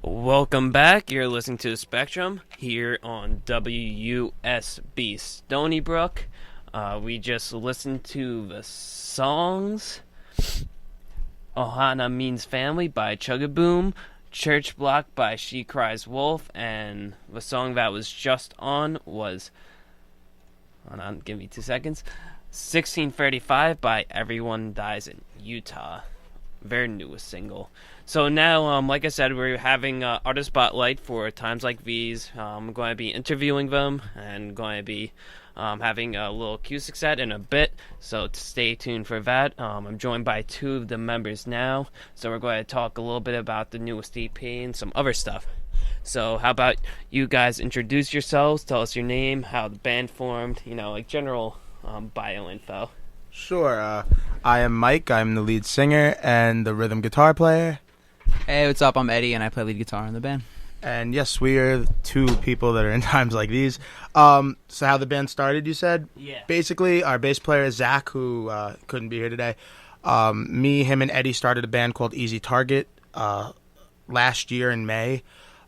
Welcome back. You're listening to the Spectrum here on WUSB Stony Brook. We just listened to the songs Ohana Means Family by Chugaboom, Church Block by She Cries Wolf, and the song that was just on was, hold on, give me 2 seconds, 1635 by Everyone Dies in Utah. Their newest single. So now, like I said, we're having artist spotlight for times like these. I'm going to be interviewing them and going to be having a little acoustic set in a bit. So stay tuned for that. I'm joined by two of the members now. So we're going to talk a little bit about the newest EP and some other stuff. So how about you guys introduce yourselves? Tell us your name, how the band formed, like general bio info. Sure. I am Mike. I'm the lead singer and the rhythm guitar player. Hey, what's up? I'm Eddie, and I play lead guitar in the band. And yes, we are two people that are in times like these. So how the band started, you said? Yeah. Basically, our bass player is Zach, who couldn't be here today. Him, and Eddie started a band called Easy Target last year in May.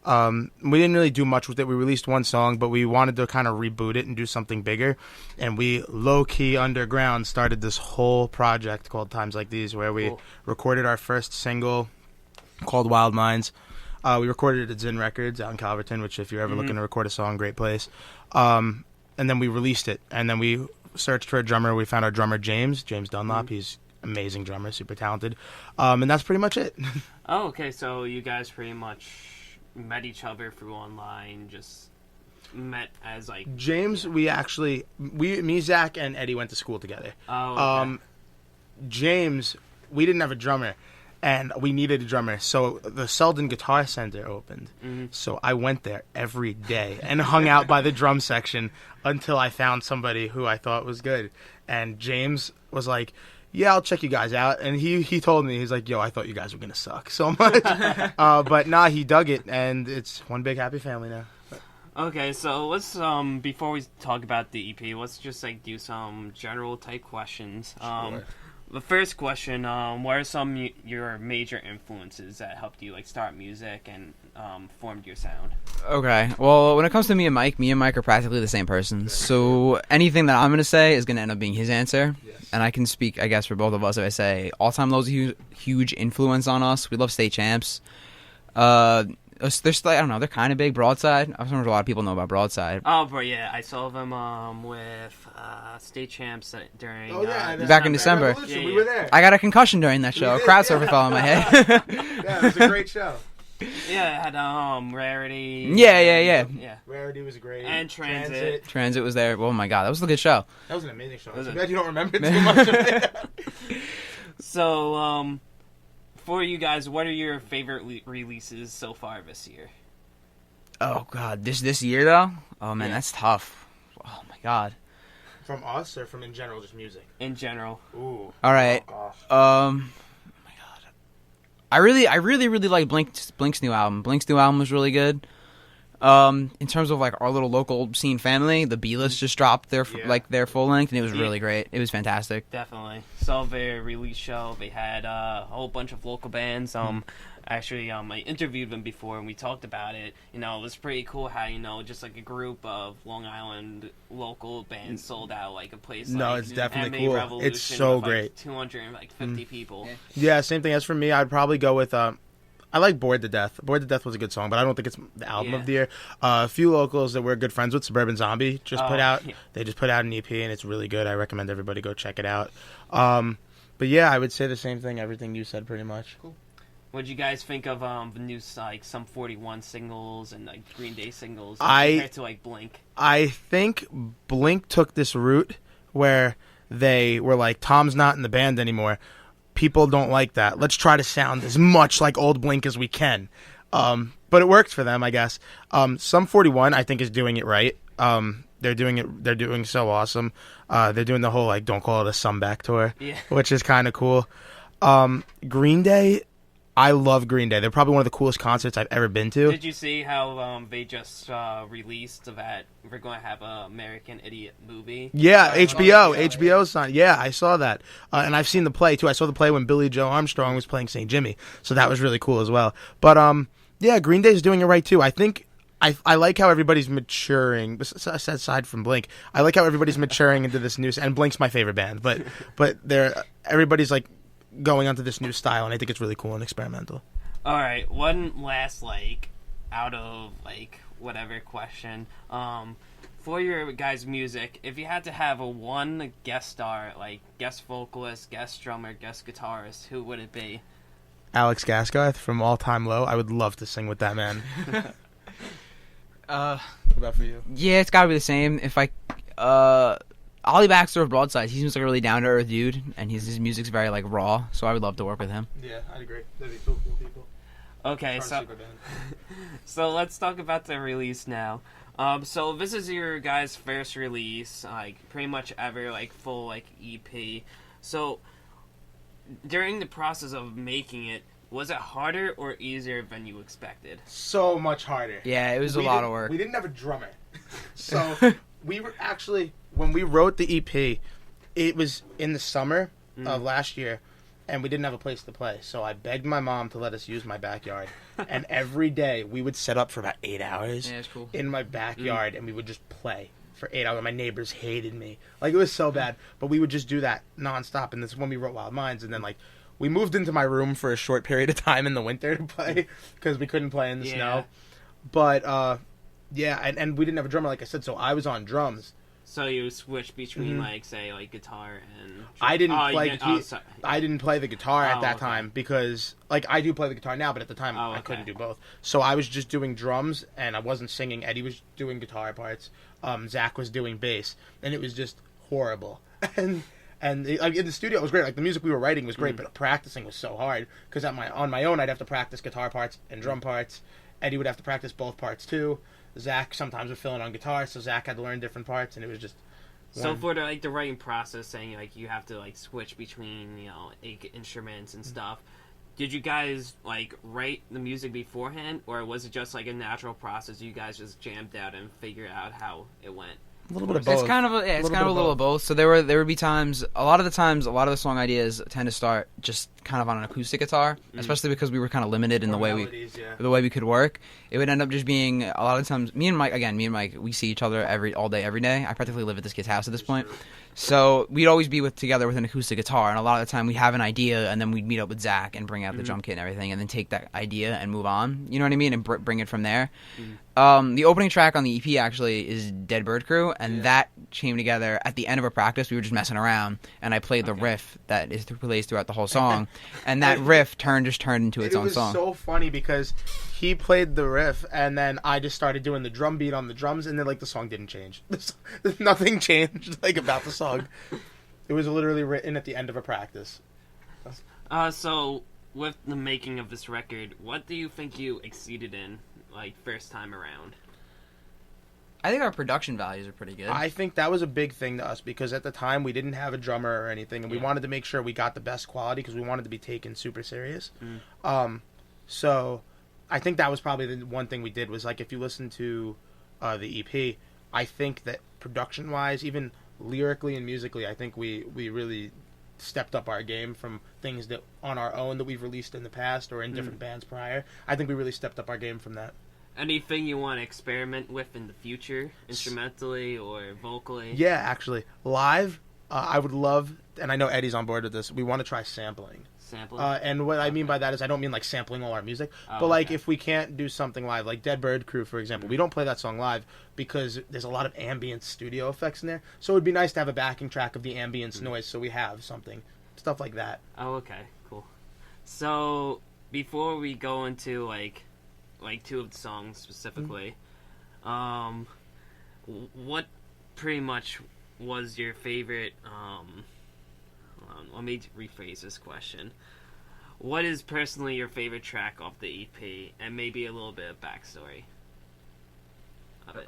We didn't really do much with it. We released one song, but we wanted to kind of reboot it and do something bigger. And we low-key underground started this whole project called Times Like These, where we recorded our first single called Wild Minds. We recorded it at Zinn Records out in Calverton, which if you're ever looking to record a song, great place. And then we released it. And then we searched for a drummer. We found our drummer, James Dunlop. He's amazing drummer, super talented. And that's pretty much it. Oh, okay. So you guys pretty much met each other through online, just met as like James. Me, Zach, and Eddie went to school together. Oh, okay. James, we didn't have a drummer, and we needed a drummer, so the Selden Guitar Center opened. So I went there every day and hung out by the drum section until I found somebody who I thought was good. And James was like, yeah, I'll check you guys out. And he told me, he's like, yo, I thought you guys were going to suck so much. But nah, he dug it, and it's one big happy family now. Okay, so let's, before we talk about the EP, let's just, do some general type questions. Sure. The first question, what are some your major influences that helped you, start music and formed your sound? Okay, well, when it comes to me and Mike are practically the same person. So anything that I'm going to say is going to end up being his answer. Yes. And I can speak, I guess, for both of us if I say all-time low's a huge influence on us. We love state champs. They're I don't know, they're kind of big. Broadside. I'm sure a lot of people know about Broadside. Oh, but yeah, I saw them with state champs during back in December. Yeah. We were there. I got a concussion during that show. Crowd surfer fell on my head. Yeah, it was a great show. Yeah, it had Rarity. Yeah. Rarity was great. And Transit. Transit was there. Oh my god, that was a good show. That was an amazing show. I'm glad you don't remember too much of it. So, for you guys, what are your favorite releases so far this year? Oh god, this year though? Oh man, That's tough. Oh my god. From us or from in general, just music? In general. Ooh. All right. Oh, gosh. I really like Blink's new album. Blink's new album was really good. In terms of our little local scene family, the B-List just dropped their full length, and it was really great. It was fantastic. Definitely. Saw their release show. They had a whole bunch of local bands. Actually, I interviewed them before, and we talked about it. It was pretty cool how, just a group of Long Island local bands sold out a place. No, it's definitely MMA cool. Revolution It's so with, great. 250 people. Yeah, same thing as for me. I'd probably go with I like Bored to Death. Bored to Death was a good song, but I don't think it's the album of the year. A few locals that we're good friends with, Suburban Zombie, they just put out an EP, and it's really good. I recommend everybody go check it out. But yeah, I would say the same thing, everything you said pretty much. Cool. What did you guys think of the new Sum 41 singles and Green Day singles compared to Blink? I think Blink took this route where they were like, Tom's not in the band anymore. People don't like that. Let's try to sound as much like old Blink as we can. But it worked for them, I guess. Sum 41, I think, is doing it right. They're doing so awesome. They're doing the whole Don't Call It a Sumback tour, which is kind of cool. Green Day, I love Green Day. They're probably one of the coolest concerts I've ever been to. Did you see how they just released that we're going to have an American Idiot movie? Yeah, HBO's on. Yeah, I saw that. And I've seen the play, too. I saw the play when Billy Joe Armstrong was playing St. Jimmy. So that was really cool as well. But Yeah, Green Day's doing it right too. I think I like how everybody's maturing. Aside from Blink, I like how everybody's maturing into this new. And Blink's my favorite band, but everybody's like going onto this new style, and I think it's really cool and experimental. All right, one last out of whatever question. For your guys' music, if you had to have a one guest star, guest vocalist, guest drummer, guest guitarist, who would it be? Alex Gaskarth from All Time Low. I would love to sing with that man. What about for you? Yeah, it's gotta be the same. If Ollie Baxter of Broadside, he seems like a really down to earth dude, and his music's very raw. So I would love to work with him. Yeah, I'd agree. That'd be so cool, people. Okay, so let's talk about the release now. So this is your guys' first release, pretty much ever, full EP. So during the process of making it, was it harder or easier than you expected? So much harder. Yeah, it was a lot of work. We didn't have a drummer. So we were actually, when we wrote the EP, it was in the summer of last year, and we didn't have a place to play. So I begged my mom to let us use my backyard. And every day we would set up for about 8 hours in my backyard, and we would just play for 8 hours. My neighbors hated me. It was so bad. But we would just do that nonstop. And this is when we wrote Wild Minds. And then, we moved into my room for a short period of time in the winter to play because we couldn't play in the snow. But, yeah, and we didn't have a drummer, like I said, so I was on drums. So you switched between, say, guitar and drum. I didn't play the guitar at that time because, I do play the guitar now, but at the time I couldn't do both. So I was just doing drums, and I wasn't singing. Eddie was doing guitar parts. Zach was doing bass, and it was just horrible. And in the studio, it was great. The music we were writing was great, but practicing was so hard because on my own, I'd have to practice guitar parts and drum parts. Eddie would have to practice both parts too. Zach sometimes would fill in on guitar, so Zach had to learn different parts, and it was just. So for the writing process, saying you have to switch between 8 instruments and stuff. Did you guys write the music beforehand, or was it just a natural process? You guys just jammed out and figured out how it went. A little bit of both. It's kind of a little of both. So there would be times. A lot of the song ideas tend to start just kind of on an acoustic guitar, especially because we were kind of limited in the way we could work. It would end up just being a lot of times. Me and Mike, we see each other all day, every day. I practically live at this kid's house at this point. So we'd always be together with an acoustic guitar, and a lot of the time we have an idea, and then we'd meet up with Zach and bring out the drum kit and everything, and then take that idea and move on. You know what I mean? And bring it from there. The opening track on the EP actually is Dead Bird Crew, and that came together at the end of a practice. We were just messing around, and I played the riff that plays throughout the whole song, and that riff turned into its own song. It was so funny because he played the riff, and then I just started doing the drum beat on the drums, and then the song didn't change. Nothing changed about the song. It was literally written at the end of a practice. So with the making of this record, what do you think you exceeded in first time around? I think our production values are pretty good. I think that was a big thing to us because at the time we didn't have a drummer or anything, and we wanted to make sure we got the best quality because we wanted to be taken super serious. So I think that was probably the one thing we did was if you listen to the EP, I think that production-wise, even lyrically and musically, I think we really stepped up our game from things that on our own that we've released in the past or in different bands prior. I think we really stepped up our game from that. Anything you want to experiment with in the future, instrumentally or vocally? Yeah, actually. Live, I would love, and I know Eddie's on board with this, we want to try sampling. And what I mean by that is I don't mean sampling all our music, but if we can't do something live, like Dead Bird Crew, for example, we don't play that song live because there's a lot of ambient studio effects in there. So it would be nice to have a backing track of the ambience noise so we have something, stuff like that. Oh, okay, cool. So before we go into two of the songs specifically, what pretty much was your favorite? Let me rephrase this question. What is personally your favorite track off the EP, and maybe a little bit of backstory of it?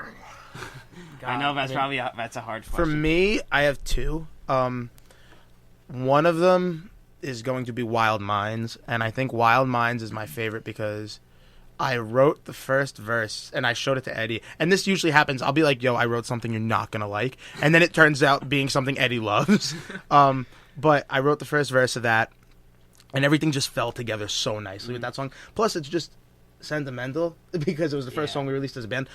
I know that's that's a hard question. For me, I have two. One of them is going to be Wild Minds, and I think Wild Minds is my favorite because I wrote the first verse, and I showed it to Eddie. And this usually happens. I'll be like, yo, I wrote something you're not going to like. And then it turns out being something Eddie loves. But I wrote the first verse of that, and everything just fell together so nicely with that song. Plus, it's just Sentimental because it was the first Yeah. song we released as a band.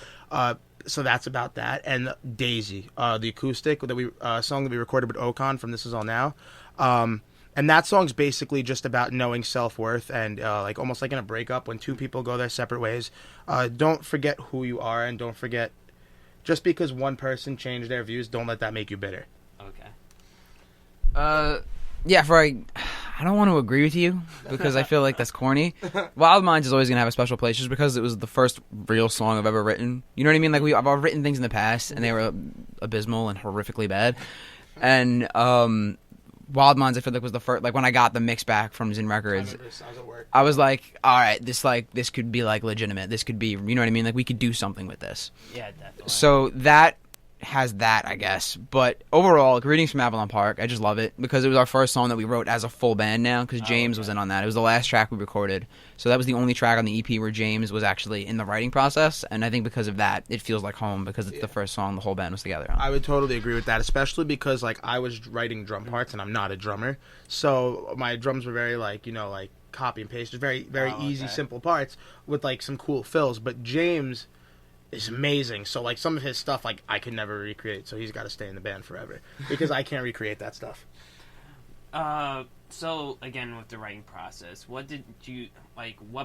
So that's about that. And Daisy, the acoustic song that we recorded with Ocon from This Is All Now. And that song's basically just about knowing self-worth and like almost like in a breakup when two people go their separate ways. Don't forget who you are, and don't forget just because one person changed their views, don't let that make you bitter. Okay. Yeah, I don't want to agree with you because I feel like that's corny. Wild Minds is always going to have a special place just because it was the first real song I've ever written. You know what I mean? Like I've written things in the past and they were abysmal and horrifically bad. And Wild Minds I feel like was the first, like when I got the mix back from Zin Records, I was like, all right, this could be like legitimate. This could be, you know what I mean? Like we could do something with this. Yeah, definitely. So that has that, I guess. But overall, Greetings from Avalon Park, I just love it because it was our first song that we wrote as a full band now because James was in on that. It was the last track we recorded. So that was the only track on the EP where James was actually in the writing process. And I think because of that, it feels like home because it's the first song the whole band was together on. I would totally agree with that, especially because like I was writing drum parts and I'm not a drummer. So my drums were very like, like copy and paste, just very, very easy, simple parts with like some cool fills. But James is amazing. So like some of his stuff like I could never recreate. So he's got to stay in the band forever because I can't recreate that stuff. So again, with the writing process, what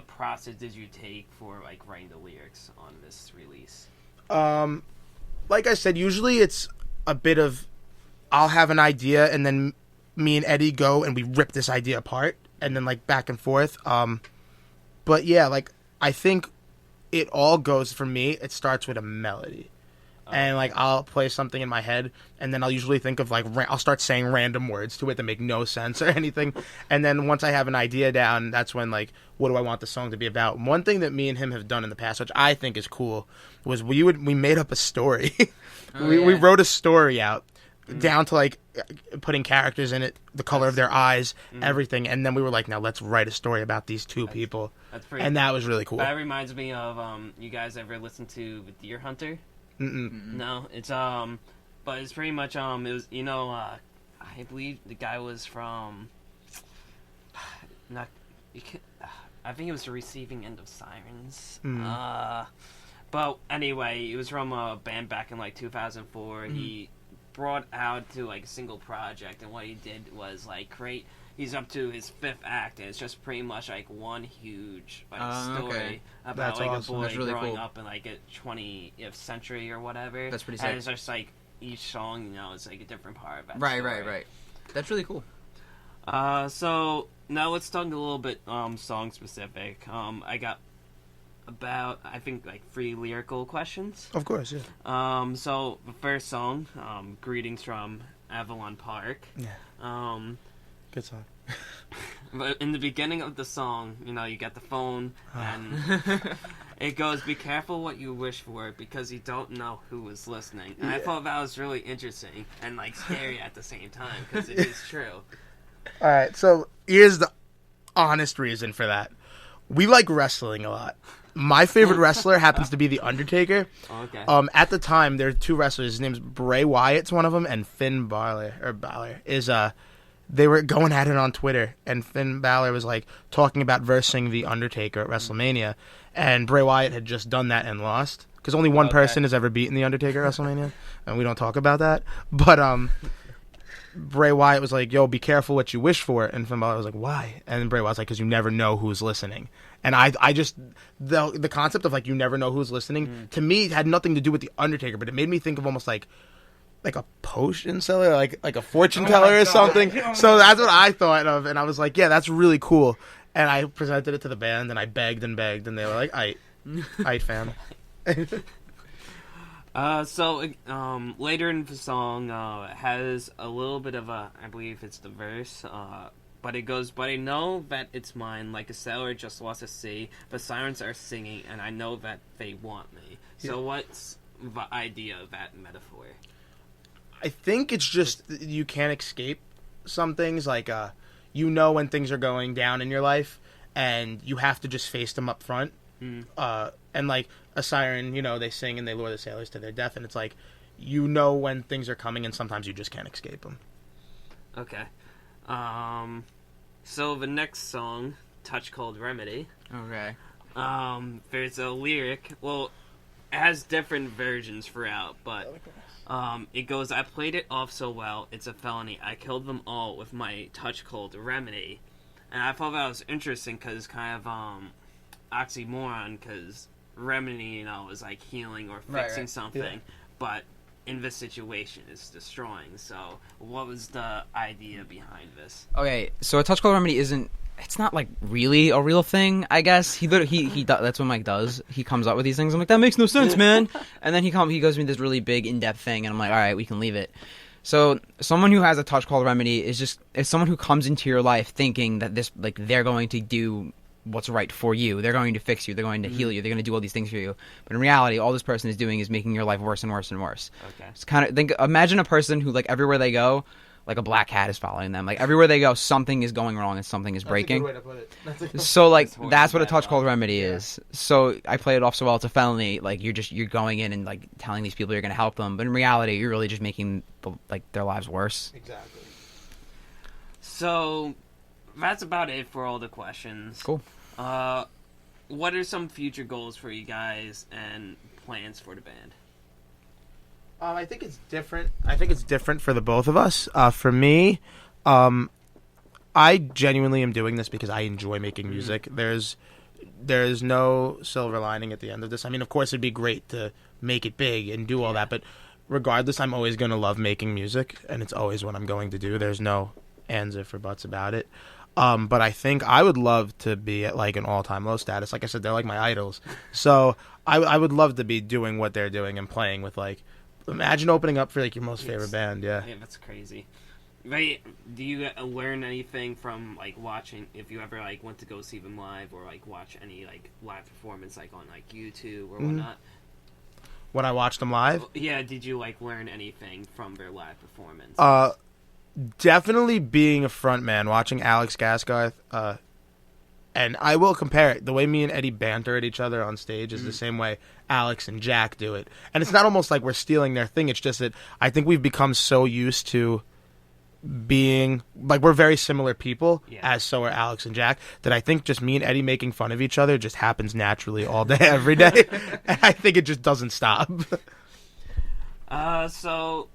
process did you take for like writing the lyrics on this release? Like I said, usually it's a bit of I'll have an idea and then me and Eddie go and we rip this idea apart and then like back and forth. But yeah, like I think it all goes for me. It starts with a melody. And like I'll play something in my head, and then I'll usually think of like I'll start saying random words to it that make no sense or anything. And then once I have an idea down, that's when like what do I want the song to be about? One thing that me and him have done in the past, which I think is cool, was we made up a story. We wrote a story out down to like putting characters in it, the color of their eyes, everything, and then we were like, now let's write a story about these two people. That's pretty. And that was really cool. That reminds me of you guys ever listen to Deer Hunter? No, it's but it's pretty much it was I believe the guy was from I think it was the Receiving End of Sirens. But anyway, it was from a band back in like 2004. He brought out to like a single project, and what he did was like create. He's up to his 5th act, and it's just pretty much like one huge story about That's like awesome. a boy That's really growing cool. up in like a 20th century or whatever. That's pretty And sick. it's just like each song, it's like a different part of that Right. story. That's really cool. So now let's talk a little bit song specific. I got about I think like 3 lyrical questions. Of course, yeah. So the first song, Greetings from Avalon Park. Yeah. Good song. But in the beginning of the song, you got the phone, and it goes, "Be careful what you wish for, because you don't know who is listening." And I thought that was really interesting and like scary at the same time, because it is true. All right, so here's the honest reason for that. We like wrestling a lot. My favorite wrestler happens to be The Undertaker. Okay. At the time, there are 2 wrestlers. His name's Bray Wyatt's one of them, and Finn Balor is they were going at it on Twitter, and Finn Balor was like talking about versing The Undertaker at WrestleMania, and Bray Wyatt had just done that and lost because only one person has ever beaten The Undertaker at WrestleMania, and we don't talk about that. But Bray Wyatt was like, "Yo, be careful what you wish for," and Finn Balor was like, "Why?" And Bray Wyatt's like, "Because you never know who's listening." And I just the concept of like you never know who's listening to me had nothing to do with The Undertaker, but it made me think of almost like a potion seller, like a fortune teller or something. So that's what I thought of, and I was like, yeah, that's really cool. And I presented it to the band, and I begged and begged, and they were like, "Aight, fam." So later in the song, it has a little bit of I believe it's the verse, but it goes, "But I know that it's mine, like a sailor just lost at sea, the sirens are singing, and I know that they want me." So what's the idea of that metaphor? I think it's just you can't escape some things, like when things are going down in your life, and you have to just face them up front. And like a siren, they sing and they lure the sailors to their death, and it's like when things are coming, and sometimes you just can't escape them. Okay. So the next song, Touch Cold Remedy. Okay. There's a lyric. Well, it has different versions throughout, but it goes, I played it off so well, it's a felony. I killed them all with my touch cold remedy. And I thought that was interesting because it's kind of oxymoron, because remedy, is like healing or fixing something, Yeah. but in this situation it's destroying. So what was the idea behind this? Okay, so a touch cold remedy isn't. It's not like really a real thing, I guess. He that's what Mike does. He comes up with these things. I'm like, that makes no sense, man. And then he goes me this really big in-depth thing, and I'm like, all right, we can leave it. So someone who has a touch cold remedy is someone who comes into your life thinking that they're going to do what's right for you. They're going to fix you. They're going to heal you. They're going to do all these things for you. But in reality, all this person is doing is making your life worse and worse and worse. Okay. It's kind of imagine a person who everywhere they go, like a black cat is following them. Like everywhere they go, something is going wrong and something is breaking. That's a good way to put it. So that's what a bad touch cold luck. remedy is. So I play it off so well, it's a felony. Like you're going in and telling these people you're going to help them, but in reality, you're really just making their lives worse. Exactly. So that's about it for all the questions. Cool. What are some future goals for you guys and plans for the band? I think it's different. I think it's different for the both of us. For me, I genuinely am doing this because I enjoy making music. There's no silver lining at the end of this. I mean, of course, it'd be great to make it big and do all that, but regardless, I'm always going to love making music, and it's always what I'm going to do. There's no ands, if, or buts about it. But I think I would love to be at an all-time low status. Like I said, they're like my idols. So I would love to be doing what they're doing and playing with imagine opening up for your most favorite band. Yeah. Yeah, that's crazy. Right? Do you learn anything from watching? If you ever went to go see them live, or watch any live performance on YouTube or whatnot? When I watched them live, Yeah. Did you learn anything from their live performance? definitely being a front man, watching Alex Gaskarth, and I will compare it. The way me and Eddie banter at each other on stage is the same way Alex and Jack do it. And it's not almost like we're stealing their thing. It's just that I think we've become so used to being we're very similar people, as so are Alex and Jack, that I think just me and Eddie making fun of each other just happens naturally all day, every day. And I think it just doesn't stop. So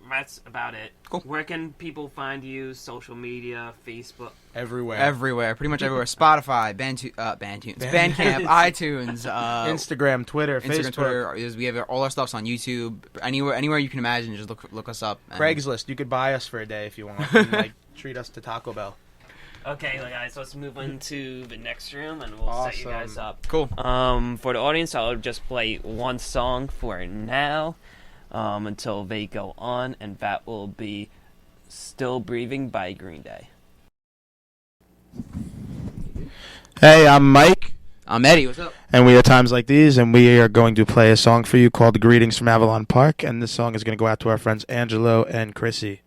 that's about it. Cool. Where can people find you? Social media, Facebook? Everywhere. Pretty much everywhere. Spotify, Bandtunes, Bandcamp, iTunes, Instagram, Twitter, Instagram, Facebook. Twitter. We have all our stuff's on YouTube. Anywhere you can imagine, just look us up. Craigslist. You could buy us for a day if you want. And, treat us to Taco Bell. Okay, guys, let's move into the next room and we'll set you guys up. Cool. For the audience, I'll just play one song for now until they go on, and that will be Still Breathing by Green Day. Hey, I'm Mike. I'm Eddie. What's up? And we are Times Like These, and we are going to play a song for you called Greetings from Avalon Park, and this song is going to go out to our friends Angelo and Chrissy.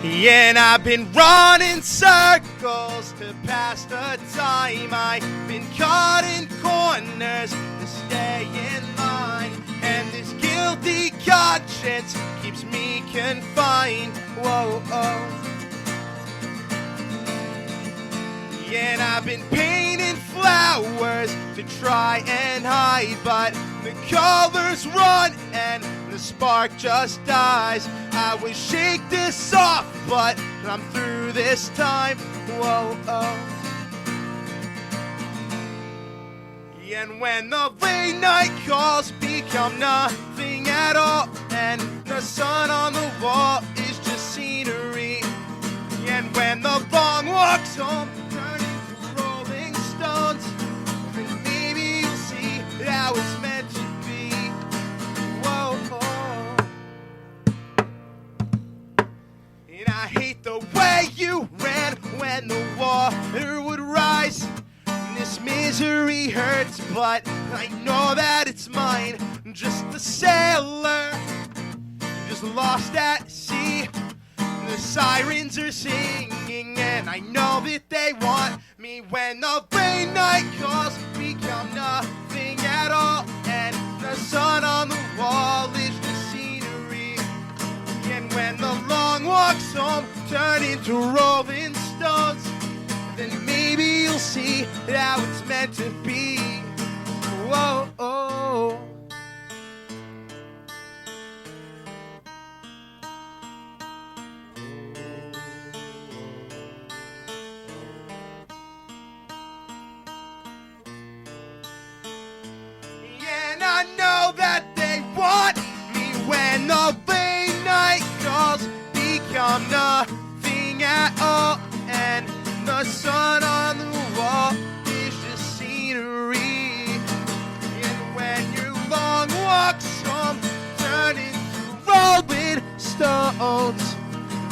And I've been running circles to pass the time. I've been caught in corners to stay in line, and this guilty conscience keeps me confined. Whoa, oh. And I've been painting flowers to try and hide, but the colors run and the spark just dies. I would shake this off, but I'm through this time. Whoa, oh. And when the late night calls become nothing at all, and the sun on the wall is just scenery, and when the long walks home turn into rolling stones, then maybe you'll see how it's meant to be. Whoa, and I hate the way you ran when the water would rise. This misery hurts, but I know that it's mine. I'm just a sailor, just lost at sea. The sirens are singing, and I know that they want me. When the late night calls become nothing at all, and the sun some turn into rolling stones. Then maybe you'll see how it's meant to be. Whoa, oh. And I know that they want me when the late night calls become nothing at all, and the sun on the wall is just scenery. And when your long walks home turn into rolling stones,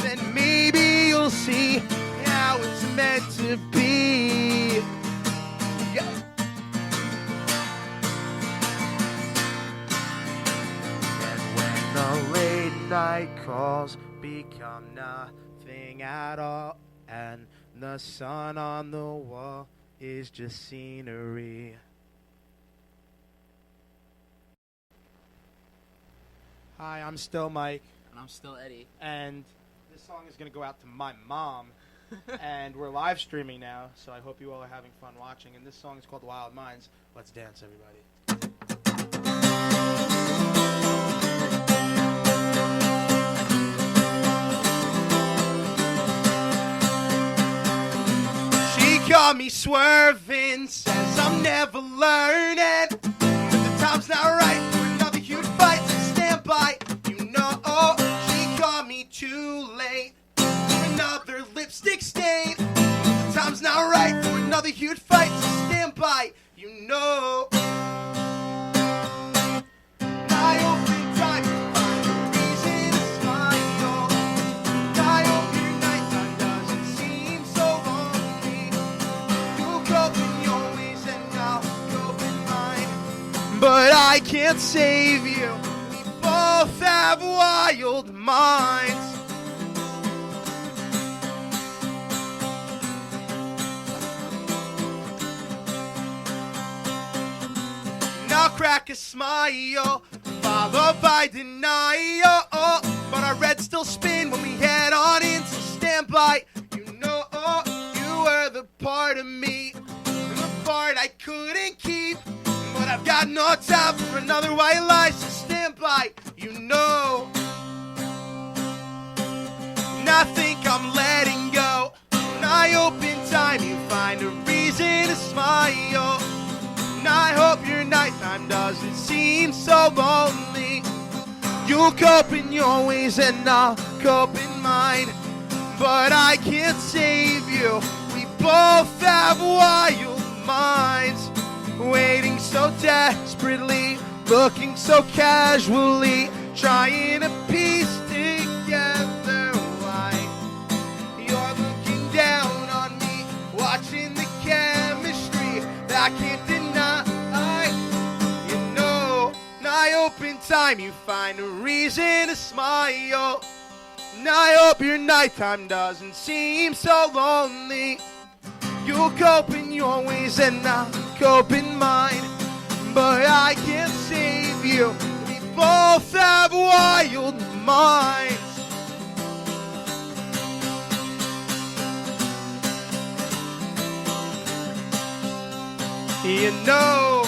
then maybe you'll see how it's meant to be. Yeah. And when the late night calls become nothing at all, and the sun on the wall is just scenery. Hi, I'm still Mike, And I'm still Eddie. and this song is going to go out to my mom. And we're live streaming now, so I hope you all are having fun watching. And this song is called Wild Minds. Let's dance, everybody. She caught me swerving, says I'm never learning, but the time's not right for another huge fight, so stand by. You know, she caught me too late for another lipstick stain. The time's not right for another huge fight, so stand by. You know, I hope in time you find a reason to smile. I hope your nighttime doesn't seem so lonely. You'll cope in your ways and I'll cope in mine, but I can't save you. We both have wild minds. Now crack a smile, followed by denial. But our reds still spin when we head on in, so stand by. You know, you were the part of me, the part I couldn't keep. But I've got no time for another white lie, so stand by. You know, and I think I'm letting go. And I hope in time you find a reason to smile. And I hope your nighttime doesn't seem so lonely. You'll cope in your ways and I'll cope in mine, but I can't save you. We both have wild minds, waiting so desperately, looking so casually, trying to piece together why you're looking down on me, watching the chemistry that I can't deny. You know, and I hope in time you find a reason to smile. And I hope your nighttime doesn't seem so lonely. You'll cope in your ways and I'll cope in mine, but I can't save you. We both have wild minds. You know,